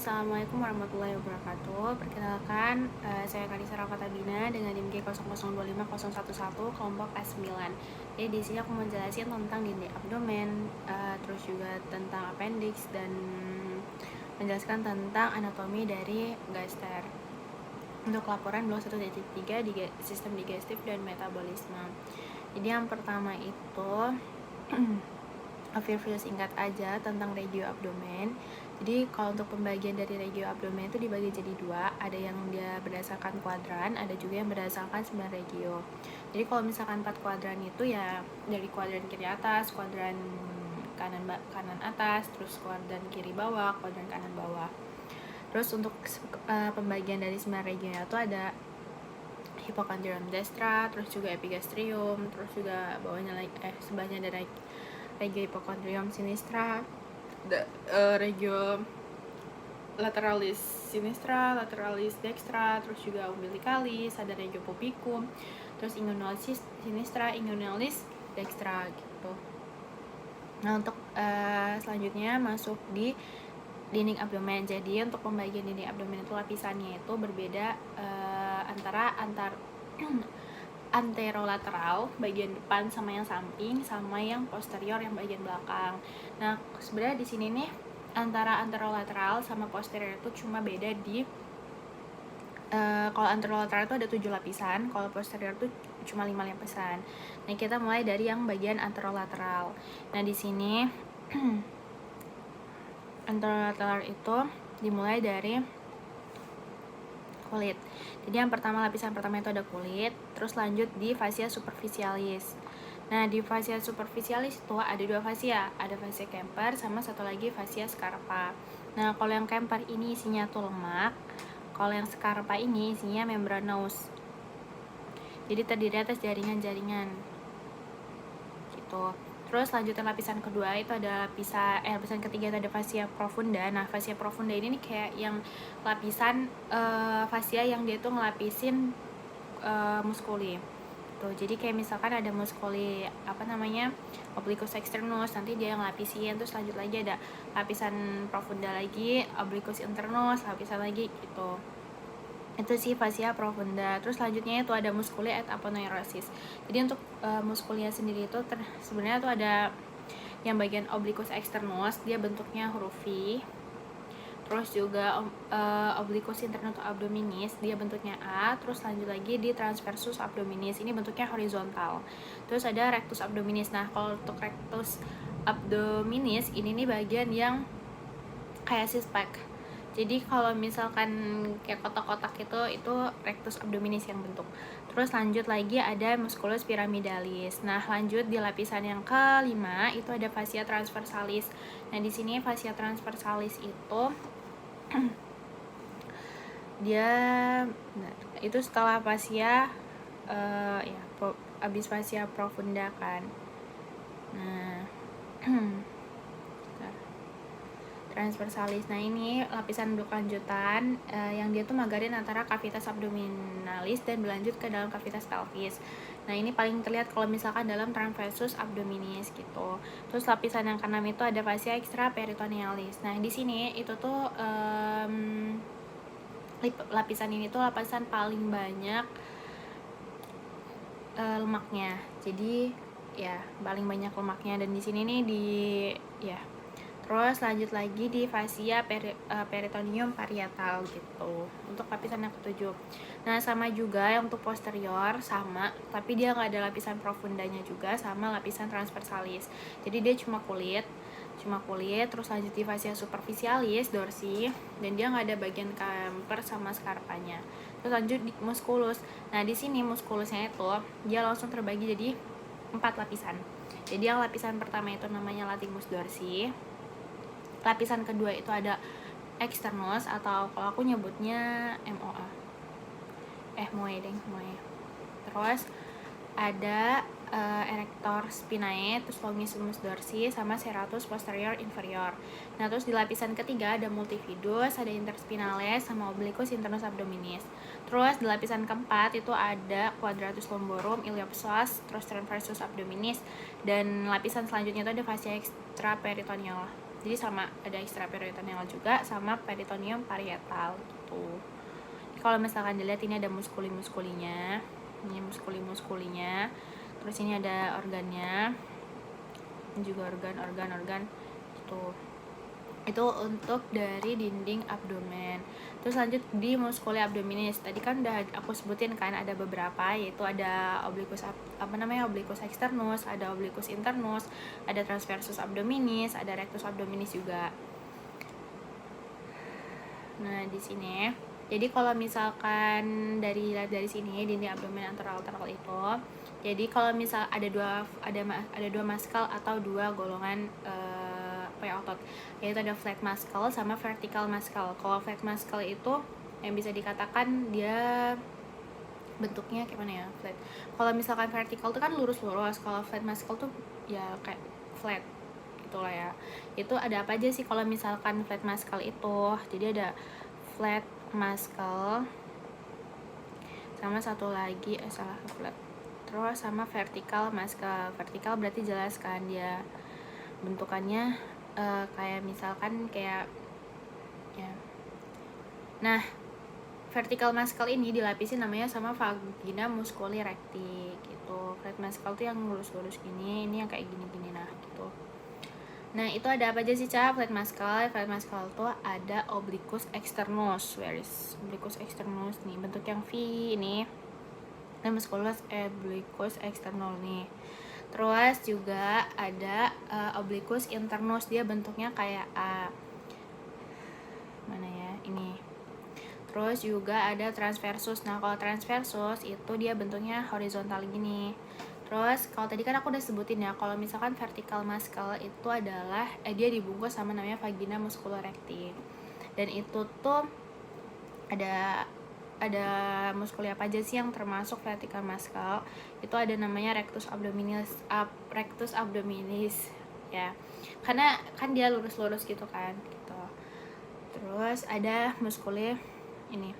Assalamualaikum warahmatullahi wabarakatuh. Perkenalkan, saya Kanisa Rafatabina dengan NIM G00250111 kelompok A9. Jadi di sini aku mau jelasin tentang dinding abdomen, terus juga tentang appendix dan menjelaskan tentang anatomi dari gaster. Untuk laporan blok 1.3 di sistem digestif dan metabolisme. Jadi yang pertama itu overview singkat aja tentang regio abdomen. Jadi kalau untuk pembagian dari regio abdomen itu dibagi jadi dua, ada yang dia berdasarkan kuadran, ada juga yang berdasarkan 9 regio. Jadi kalau misalkan 4 kuadran itu ya dari kuadran kiri atas, kuadran kanan atas, terus kuadran kiri bawah, kuadran kanan bawah. Terus untuk pembagian dari 9 regionya itu ada hipokondrium destra, terus juga epigastrium, terus juga bawahnya lagi sebelahnya ada regio hipokondrium sinistra, regio lateralis sinistra, lateralis dextra, terus juga umbilicalis, ada regio pubicum, terus inguinalis sinistra, inguinalis dextra gitu. Nah untuk selanjutnya masuk di dinding abdomen. Jadi untuk pembagian dinding abdomen itu lapisannya itu berbeda antara anterolateral bagian depan sama yang samping sama yang posterior yang bagian belakang. Nah sebenarnya di sini nih antara anterolateral sama posterior itu cuma beda di kalau anterolateral itu ada 7 lapisan, kalau posterior itu cuma 5 lapisan. Nah kita mulai dari yang bagian anterolateral. Nah di sini anterolateral itu dimulai dari kulit. Jadi yang pertama, lapisan pertama itu ada kulit, terus lanjut di fascia superficialis. Nah di fascia superficialis itu ada dua fascia, ada fascia Kemper sama satu lagi fascia Scarpa. Nah kalau yang Kemper ini isinya tuh lemak, kalau yang Scarpa ini isinya membranous. Jadi terdiri atas jaringan-jaringan gitu. Terus lanjutan lapisan kedua itu ada lapisan ketiga itu ada fascia profunda. Nah fascia profunda ini nih kayak yang lapisan fascia yang dia tuh ngelapisin muskuli tuh. Jadi kayak misalkan ada muskuli obliquus externus, nanti dia ngelapisin. Terus lanjut lagi ada lapisan profunda lagi, obliquus internus, lapisan lagi gitu. Itu sih fascia profunda. Terus selanjutnya itu ada musculi et aponeurosis. Jadi untuk muskulnya sendiri itu sebenarnya tuh ada yang bagian obliquus externus, dia bentuknya huruf V. Terus juga obliquus internus abdominis, dia bentuknya A. Terus lanjut lagi di transversus abdominis, ini bentuknya horizontal. Terus ada rectus abdominis. Nah kalau untuk rectus abdominis ini nih bagian yang kayak six-pack. Jadi kalau misalkan kayak kotak-kotak itu rectus abdominis yang bentuk. Terus lanjut lagi ada musculus pyramidalis. Nah, lanjut di lapisan yang kelima itu ada fascia transversalis. Nah, di sini fascia transversalis itu dia itu setelah fascia abis fascia profunda kan. Nah, transversalis. Nah ini lapisan berkelanjutan yang dia tuh magarin antara cavitas abdominalis dan berlanjut ke dalam cavitas pelvis. Nah ini paling terlihat kalau misalkan dalam transversus abdominis gitu. Terus lapisan yang keenam itu ada fascia extraperitonealis. Nah di sini itu tuh lapisan ini tuh lapisan paling banyak lemaknya. Jadi ya paling banyak lemaknya, dan di sini nih Terus lanjut lagi di fascia peritoneum parietal gitu untuk lapisan yang ketujuh. Nah sama juga yang untuk posterior sama, tapi dia nggak ada lapisan profundanya juga sama lapisan transversalis. Jadi dia cuma kulit. Terus lanjut di fascia superficialis dorsi, dan dia nggak ada bagian Kemper sama Scarpanya. Terus lanjut di musculus. Nah di sini musculusnya itu dia langsung terbagi jadi 4 lapisan. Jadi yang lapisan pertama itu namanya latimus dorsi. Lapisan kedua itu ada externus, atau kalau aku nyebutnya MOA. MOE. Terus ada erector spinae, terus longissimus dorsi, sama serratus posterior inferior. Nah terus di lapisan ketiga ada multifidus, ada interspinales, sama obliquus internus abdominis. Terus di lapisan keempat itu ada quadratus lumborum, iliopsoas, terus transversus abdominis, dan lapisan selanjutnya itu ada fascia extraperitoneal. Jadi sama ada extraperitoneal juga sama peritoneum parietal gitu. Kalau misalkan dilihat ini ada muskuli-muskulinya, ini muskuli-muskulinya, terus ini ada organnya, ini juga organ gitu. Itu untuk dari dinding abdomen. Terus lanjut di muskuli abdominis. Tadi kan udah aku sebutin kan ada beberapa, yaitu ada obliquus externus, ada obliquus internus, ada transversus abdominis, ada rectus abdominis juga. Nah, di sini. Jadi kalau misalkan dari sini dinding abdomen anterolateral itu, jadi kalau misal ada dua muscle atau dua golongan otot, yaitu ada flat muscle sama vertical muscle. Kalau flat muscle itu yang bisa dikatakan dia bentuknya kayak mana ya, flat. Kalau misalkan vertical tuh kan lurus-lurus, kalau flat muscle tuh ya kayak flat gitulah ya. Itu ada apa aja sih kalau misalkan flat muscle itu? Jadi ada flat muscle sama satu lagi flat, terus sama vertical muscle. Vertical berarti jelas kan dia bentukannya kayak misalkan kayak ya. Nah, vertical muscle ini dilapisin namanya sama vagina musculi recti gitu. Flat muscle tuh yang lurus-lurus gini, ini yang kayak gini-gini nah gitu. Nah, itu ada apa aja sih, Ca? Flat muscle tuh ada obliquus externus. Where is obliquus externus nih? Bentuk yang V ini. Dan musculus obliquus externus nih. Terus juga ada obliquus internus, dia bentuknya kayak A. Mana ya? Ini. Terus juga ada transversus. Nah, kalau transversus itu dia bentuknya horizontal gini. Terus kalau tadi kan aku udah sebutin ya, kalau misalkan vertical muscle itu adalah dia dibungkus sama namanya vagina musculorecti. Dan itu tuh ada muskuli apa aja sih yang termasuk vertical muscle? Itu ada namanya rectus abdominis ya. Karena kan dia lurus-lurus gitu kan gitu. Terus ada muskuli ini.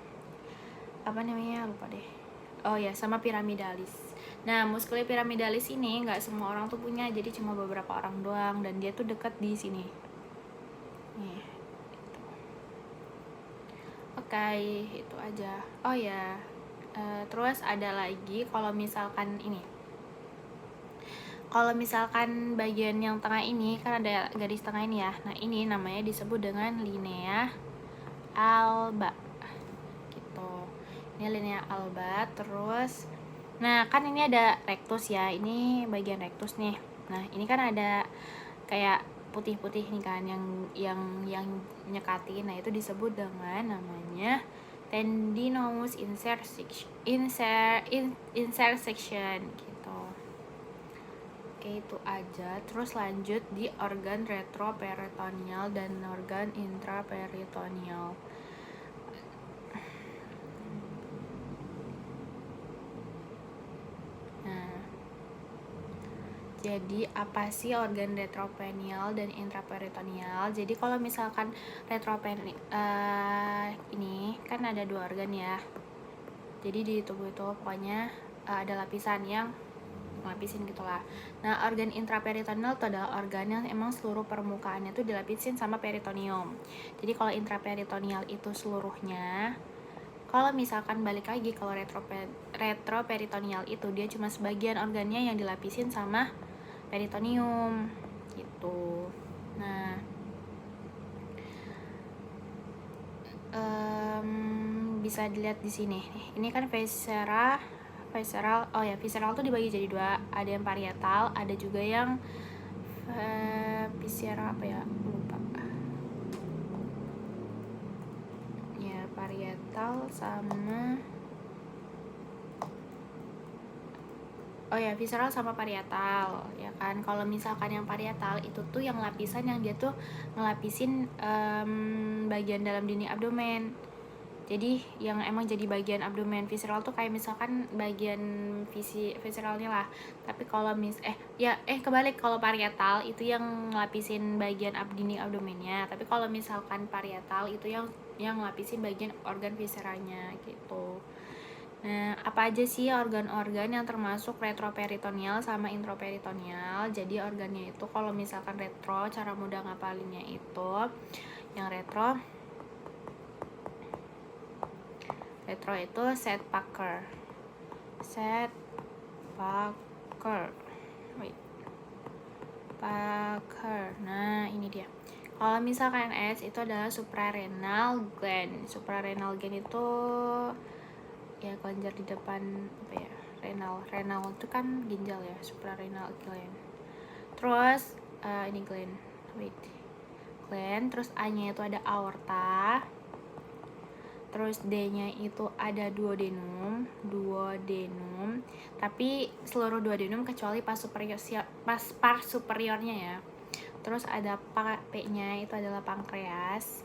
Apa namanya? Lupa deh. Oh ya, sama piramidalis. Nah, muskuli piramidalis ini nggak semua orang tuh punya, jadi cuma beberapa orang doang, dan dia tuh dekat di sini. Nih, gitu. Oke, itu aja. Oh ya, terus ada lagi kalau misalkan ini. Kalau misalkan bagian yang tengah ini kan ada garis tengah ini ya. Nah, ini namanya disebut dengan linea alba. Gitu. Ini linea alba, terus nah, kan ini ada rectus ya, ini bagian rectus nih. Nah, ini kan ada kayak putih-putih nih kan yang nyekatin. Nah, itu disebut dengan namanya tendinous intersection gitu. Oke, itu aja. Terus lanjut di organ retroperitoneal dan organ intraperitoneal. Jadi apa sih organ retroperitoneal dan intraperitoneal? Jadi kalau misalkan ini kan ada dua organ ya. Jadi di tubuh itu pokoknya ada lapisan yang ngelapisin gitulah. Nah, organ intraperitoneal itu adalah organ yang emang seluruh permukaannya tuh dilapisin sama peritoneum. Jadi kalau intraperitoneal itu seluruhnya. Kalau misalkan balik lagi, kalau retroperitoneal itu dia cuma sebagian organnya yang dilapisin sama peritoneum gitu. Nah, bisa dilihat di sini. Ini kan visceral. Oh ya, visceral tuh dibagi jadi dua. Ada yang parietal, ada juga yang visceral apa ya? Lupa. Ya, parietal sama visceral sama parietal ya kan. Kalau misalkan yang parietal itu tuh yang lapisan yang dia tuh ngelapisin bagian dalam dinding abdomen. Jadi yang emang jadi bagian abdomen. Visceral tuh kayak misalkan bagian visceralnya lah. Tapi kalau kebalik, kalau parietal itu yang ngelapisin bagian dinding abdomennya. Tapi kalau misalkan parietal itu yang ngelapisin bagian organ visceralnya gitu. Nah, apa aja sih organ-organ yang termasuk retroperitoneal sama intraperitoneal? Jadi organnya itu kalau misalkan retro, cara mudah ngapalinnya itu yang retro itu Seth Parker. Nah, ini dia. Kalau misalkan S itu adalah suprarenal gland. Suprarenal gland itu ya kelenjar di depan apa ya? Renal itu kan ginjal ya, suprarenal gland. Terus ini gland. Terus A-nya itu ada aorta. Terus D-nya itu ada duodenum, tapi seluruh duodenum kecuali pas superiornya ya. Terus ada P-nya itu adalah pankreas.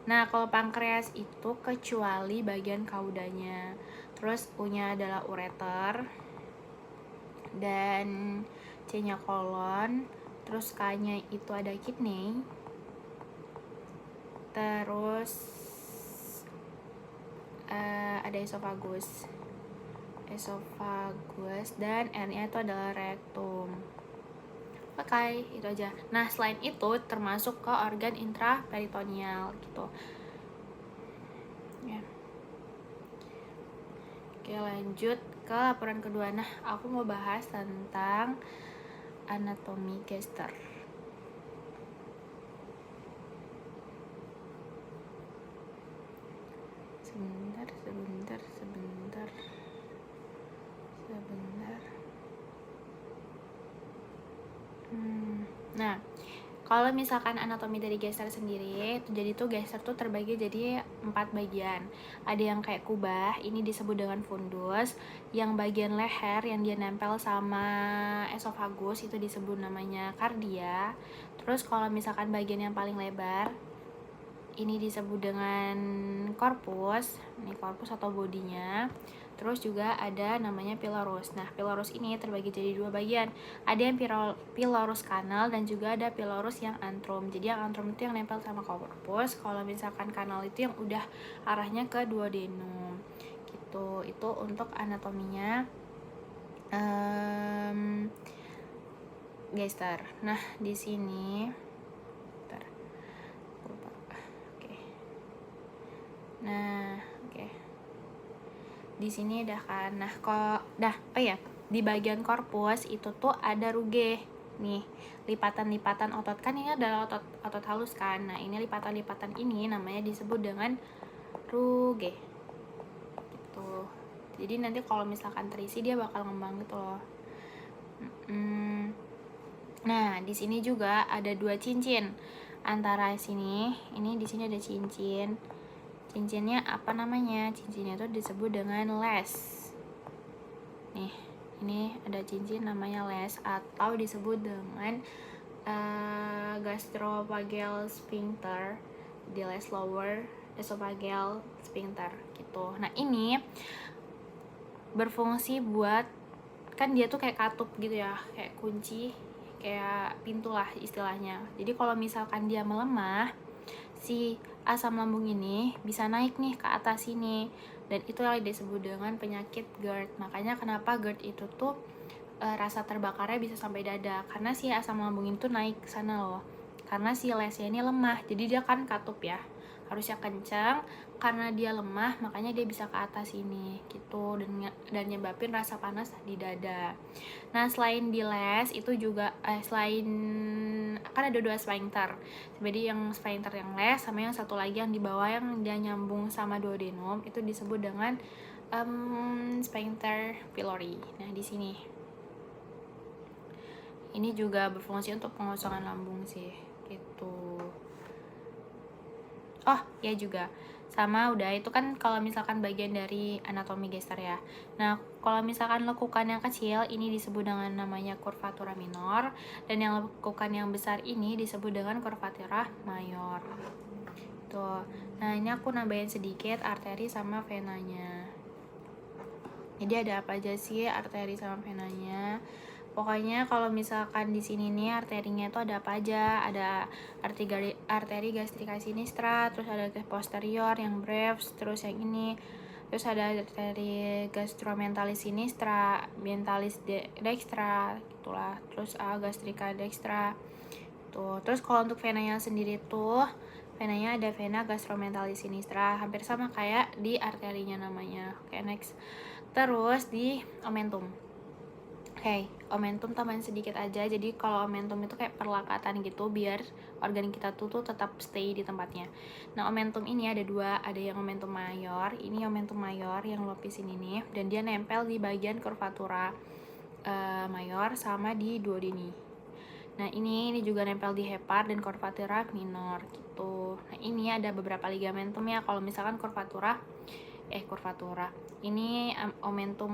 Nah, kalau pankreas itu kecuali bagian kaudanya. Terus U-nya adalah ureter. Dan C-nya kolon. Terus K-nya itu ada kidney. Terus ada esofagus, dan R-nya itu adalah rektum. Oke, itu aja. Nah, selain itu termasuk ke organ intraperitoneal gitu. Ya. Oke, lanjut ke laporan kedua. Nah, aku mau bahas tentang anatomi gester. Sebentar. Nah, kalau misalkan anatomi dari gester sendiri, jadi tuh gester tuh terbagi jadi 4 bagian. Ada yang kayak kubah, ini disebut dengan fundus. Yang bagian leher yang dia nempel sama esofagus itu disebut namanya kardia. Terus kalau misalkan bagian yang paling lebar, ini disebut dengan korpus. Ini korpus atau bodinya. Terus juga ada namanya pilorus. Nah, pilorus ini terbagi jadi 2 bagian. Ada yang pilorus kanal dan juga ada pilorus yang antrum. Jadi yang antrum itu yang nempel sama korpus. Kalau misalkan kanal itu yang udah arahnya ke duodenum. Gitu. Itu untuk anatominya gester. Nah, di sini di sini dah kan. Nah, di bagian korpus itu tuh ada ruge nih, lipatan-lipatan otot. Kan ini adalah otot halus kan. Nah, ini lipatan-lipatan ini namanya disebut dengan ruge gitu. Jadi nanti kalau misalkan terisi dia bakal ngembang gitu loh. Nah, di sini juga ada 2 cincin antara sini. Ini di sini ada cincin. Cincinnya apa namanya? Cincinnya itu disebut dengan les. Nih, ini ada cincin namanya les atau disebut dengan gastroesophageal sphincter, di les lower esophageal sphincter gitu. Nah, ini berfungsi buat, kan dia tuh kayak katup gitu ya, kayak kunci, kayak pintu lah istilahnya. Jadi kalau misalkan dia melemah, si asam lambung ini bisa naik nih ke atas sini, dan itu yang disebut dengan penyakit GERD. Makanya kenapa GERD itu tuh rasa terbakarnya bisa sampai dada, karena si asam lambung itu naik ke sana loh, karena si lesnya ini lemah. Jadi dia kan katup ya, harusnya kencang, karena dia lemah makanya dia bisa ke atas ini gitu, dan nyebabin rasa panas di dada. Nah, selain di les itu juga selain kan ada 2 sphincter. Jadi yang sphincter yang les sama yang satu lagi yang di bawah yang dia nyambung sama duodenum itu disebut dengan sphincter pylori. Nah, di sini ini juga berfungsi untuk pengosongan lambung sih gitu. Oh ya juga sama, udah itu kan kalau misalkan bagian dari anatomi gester ya. Nah, kalau misalkan lekukan yang kecil ini disebut dengan namanya curvatura minor, dan yang lekukan yang besar ini disebut dengan curvatura mayor. Tuh. Nah, ini aku nambahin sedikit arteri sama venanya. Jadi ada apa aja sih arteri sama venanya? Pokoknya kalau misalkan di sini nih arterinya itu ada apa aja? Ada arteri gastrica sinistra, terus ada posterior yang brevis, terus yang ini Terus ada arteri gastromentalis sinistra, mentalis dextra gitulah. Terus gastrica dextra. Tuh. Terus kalau untuk venanya sendiri tuh, venanya ada vena gastromentalis sinistra, hampir sama kayak di arterinya namanya. Oke, next. Terus di omentum. Oke, omentum tambahin sedikit aja. Jadi kalau omentum itu kayak perlekatan gitu biar organ kita tuh tetap stay di tempatnya. Nah, omentum ini ada dua, ada yang omentum mayor. Ini omentum mayor yang lapisin ini, dan dia nempel di bagian curvatura mayor sama di duodeni. Nah, ini juga nempel di hepar dan curvatura minor gitu. Nah, ini ada beberapa ligamentum ya. Kalau misalkan curvatura ini omentum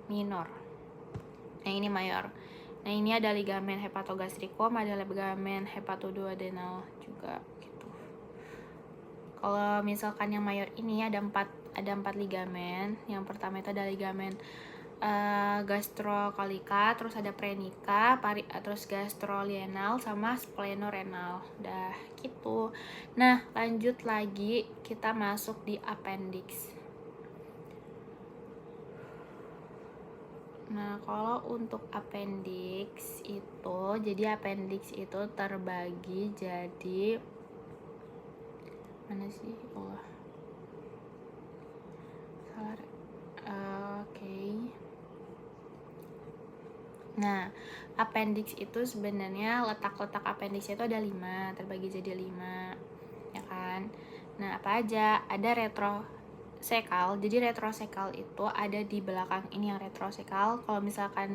minor. Nah, ini mayor. Nah, ini ada ligamen hepatogastricum, ada ligamen hepatoduodenal juga gitu. Kalau misalkan yang mayor ini ada empat ligamen. Yang pertama itu ada ligamen gastrocollica, terus ada prenica, terus gastrolienal sama splenorenal. Udah gitu. Nah, lanjut lagi kita masuk di appendix. Nah, kalau untuk appendix itu, jadi appendix itu terbagi jadi mana sih? Oh, salah. Oke. Nah, appendix itu sebenarnya letak-letak appendix itu ada 5, terbagi jadi 5, ya kan? Nah, apa aja? Ada retrosekal. Jadi retrosekal itu ada di belakang ini yang retrosekal. Kalau misalkan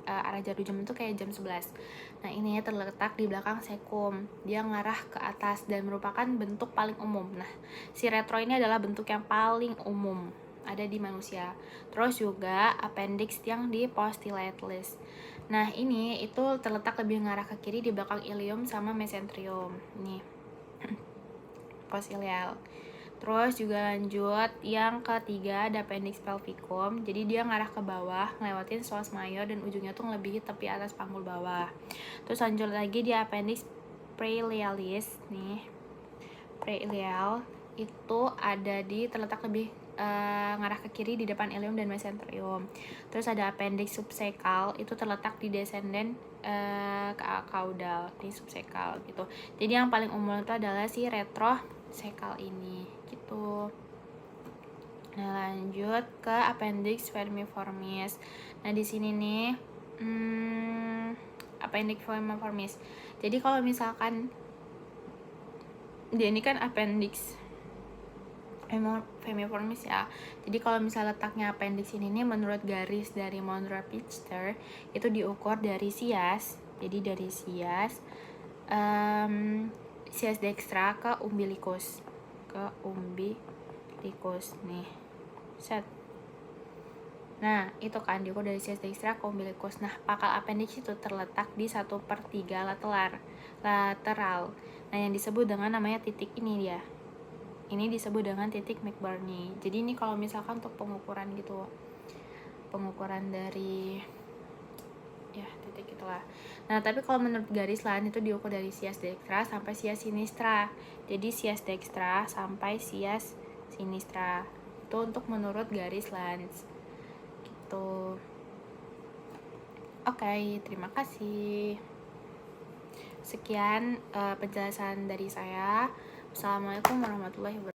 arah jarum jam itu kayak jam 11. Nah, ini terletak di belakang sekum. Dia ngarah ke atas dan merupakan bentuk paling umum. Nah, si retro ini adalah bentuk yang paling umum ada di manusia. Terus juga appendix yang di posterolateris. Nah, ini itu terletak lebih ngarah ke kiri di belakang ilium sama mesenterium. Nih. Postilial. Terus juga lanjut yang ketiga ada appendix pelvicum. Jadi dia ngarah ke bawah, ngelewatin psoas mayor dan ujungnya tuh ngelebihi tepi atas panggul bawah. Terus lanjut lagi di appendix preilialis nih. Preilial itu ada di terletak lebih ngarah ke kiri di depan ilium dan mesenterium. Terus ada appendix subsekal, itu terletak di descendant caudal, di subsekal gitu. Jadi yang paling umum itu adalah si retrosekal ini gitu. Nah, lanjut ke appendix vermiformis. Nah, di sini nih appendix vermiformis. Jadi kalau misalkan dia ini kan appendix vermiformis ya. Jadi kalau misalnya letaknya appendix ini nih menurut garis dari Monro-Pitcher itu diukur dari sias. Jadi dari sias sias dextra ke umbilicus. Nih. Set. Nah, itu kan diukur dari sias dextra ke umbilicus. Nah, pakal appendix itu terletak di 1/3 lateral. Nah, yang disebut dengan namanya titik ini dia. Ini disebut dengan titik McBurney. Jadi ini kalau misalkan untuk pengukuran gitu, pengukuran dari ya titik itulah. Nah, tapi kalau menurut garis lain itu diukur dari sias dextra sampai sias sinistra. Jadi sias dextra sampai sias sinistra itu untuk menurut garis Lanz gitu. Oke, terima kasih. Sekian penjelasan dari saya. Assalamualaikum warahmatullahi wabarakatuh.